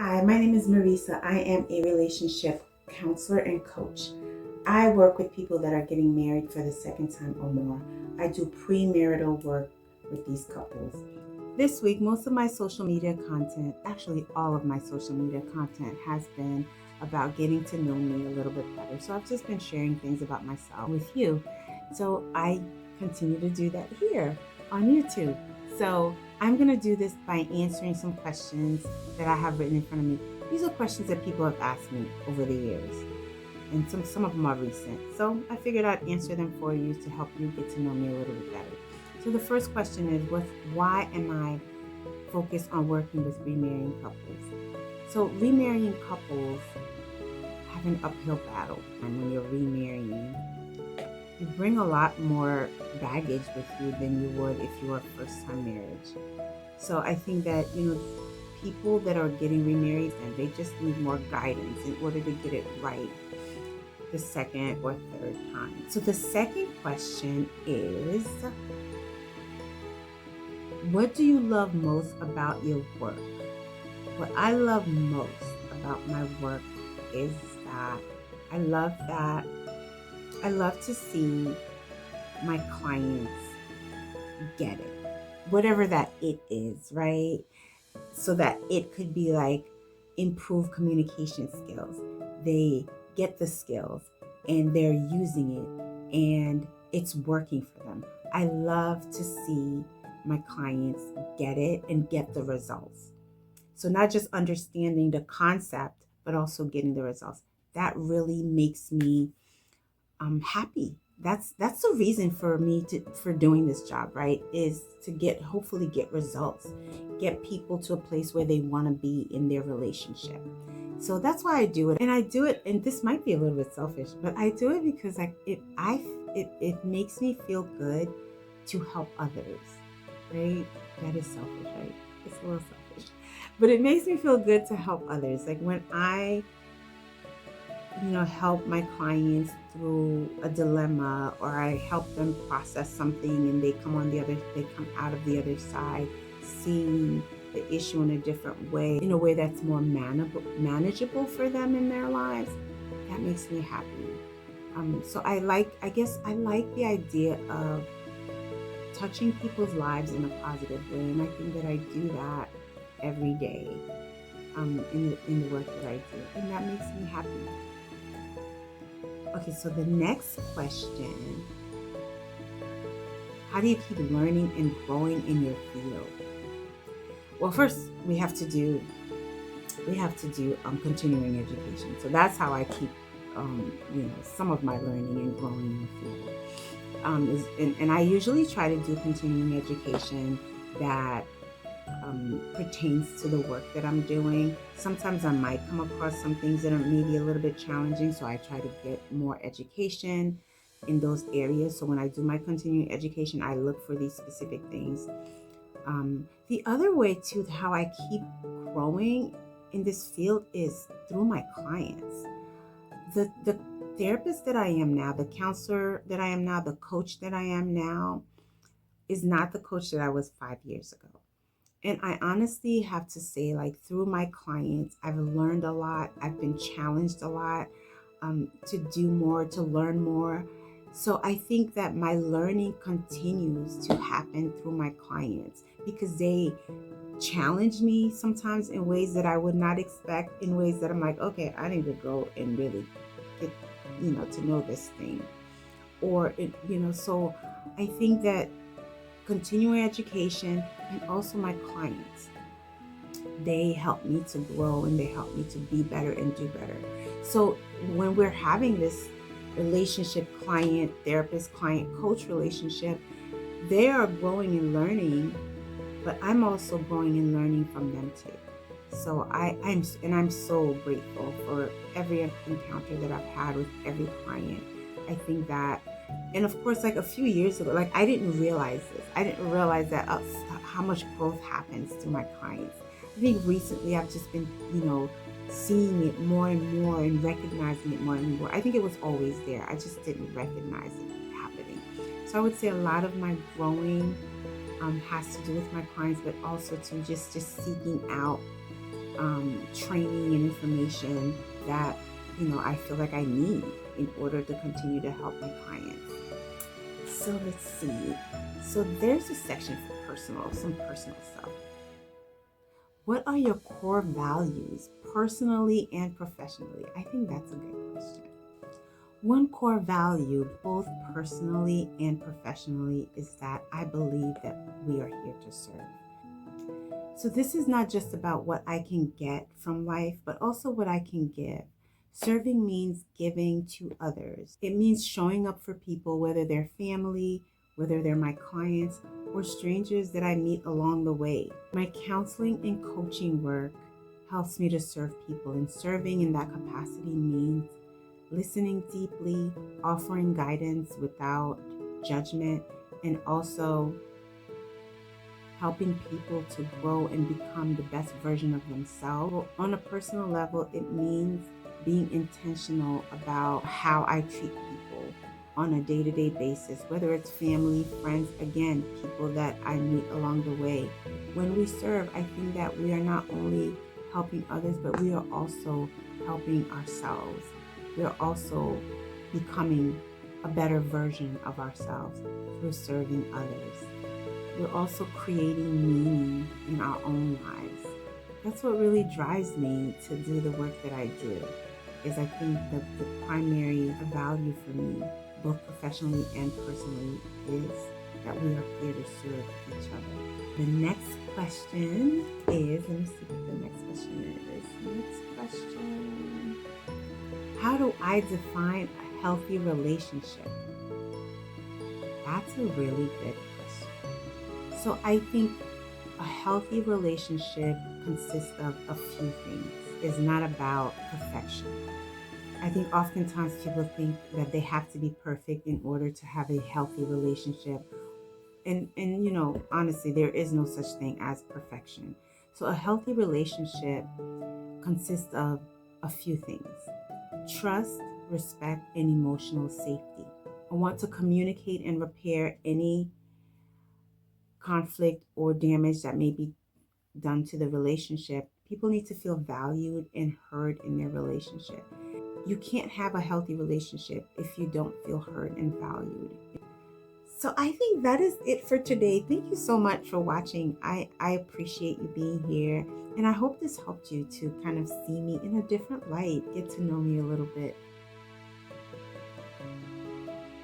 Hi, my name is Mareesa. I am a relationship counselor and coach. I work with people that are getting married for the second time or more. I do premarital work with these couples. This week, most of my social media content, actually all of my social media content, has been about getting to know me a little bit better. So I've just been sharing things about myself with you. So I continue to do that here on YouTube. So I'm going to do this by answering some questions that I have written in front of me. These are questions that people have asked me over the years, and some of them are recent. So I figured I'd answer them for you to help you get to know me a little bit better. So the first question is, why am I focused on working with remarrying couples? So remarrying couples have an uphill battle, and when you're remarrying, you bring a lot more baggage with you than you would if you were first-time marriage. So I think that, people that are getting remarried, and they just need more guidance in order to get it right the second or third time. So the second question is, what do you love most about your work? What I love most about my work is that I love to see my clients get it, whatever that it is, right? So that it could be like improve communication skills. They get the skills and they're using it and it's working for them. I love to see my clients get it and get the results. So not just understanding the concept, but also getting the results. That really makes me happy. That's the reason for me for doing this job, right? Is to hopefully get results, get people to a place where they want to be in their relationship. So that's why I do it, and I do it. And this might be a little bit selfish, but I do it because it makes me feel good to help others, right? That is selfish, right? It's a little selfish, but it makes me feel good to help others. Like when I help my clients through a dilemma, or I help them process something and they come out of the other side seeing the issue in a different way, in a way that's more manageable for them in their lives. That makes me happy. So I like the idea of touching people's lives in a positive way, and I think that I do that every day in the work that I do, and that makes me happy. Okay, so the next question, how do you keep learning and growing in your field? Well, first we have to do continuing education. So that's how I keep some of my learning and growing in the field. And I usually try to do continuing education that pertains to the work that I'm doing. Sometimes I might come across some things that are maybe a little bit challenging, so I try to get more education in those areas. So when I do my continuing education, I look for these specific things. The other way too, how I keep growing in this field is through my clients. The therapist that I am now, the counselor that I am now, the coach that I am now is not the coach that I was 5 years ago. And I honestly have to say, like, through my clients, I've learned a lot. I've been challenged a lot to do more, to learn more. So I think that my learning continues to happen through my clients because they challenge me sometimes in ways that I would not expect, in ways that I'm like, okay, I need to go and really get, to know this thing. So I think that continuing education and also my clients, they help me to grow and they help me to be better and do better. So when we're having this relationship, client, therapist, client, coach relationship, they are growing and learning, but I'm also growing and learning from them too. So I'm so grateful for every encounter that I've had with every client. I think that, and of course, like a few years ago, like I didn't realize this. I didn't realize that how much growth happens to my clients. I think recently I've just been, seeing it more and more and recognizing it more and more. I think it was always there. I just didn't recognize it happening. So I would say a lot of my growing has to do with my clients, but also to just seeking out training and information that, I feel like I need in order to continue to help my clients. So let's see. So there's a section for some personal stuff. What are your core values, personally and professionally? I think that's a good question. One core value, both personally and professionally, is that I believe that we are here to serve. So this is not just about what I can get from life, but also what I can give. Serving means giving to others. It means showing up for people, whether they're family, whether they're my clients, or strangers that I meet along the way. My counseling and coaching work helps me to serve people, and serving in that capacity means listening deeply, offering guidance without judgment, and also helping people to grow and become the best version of themselves. On a personal level, it means being intentional about how I treat people on a day-to-day basis, whether it's family, friends, again, people that I meet along the way. When we serve, I think that we are not only helping others, but we are also helping ourselves. We are also becoming a better version of ourselves through serving others. We're also creating meaning in our own lives. That's what really drives me to do the work that I do, is I think the primary value for me, both professionally and personally, is that we are here to serve each other. The next question is, let me see what the next question is. Next question. How do I define a healthy relationship? That's a really good question. So I think a healthy relationship consists of a few things. It's not about perfection. I think oftentimes people think that they have to be perfect in order to have a healthy relationship. And honestly, there is no such thing as perfection. So a healthy relationship consists of a few things: trust, respect, and emotional safety. I want to communicate and repair any conflict or damage that may be done to the relationship. People need to feel valued and heard in their relationship. You can't have a healthy relationship if you don't feel heard and valued. So I think that is it for today. Thank you so much for watching. I appreciate you being here, and I hope this helped you to kind of see me in a different light, get to know me a little bit.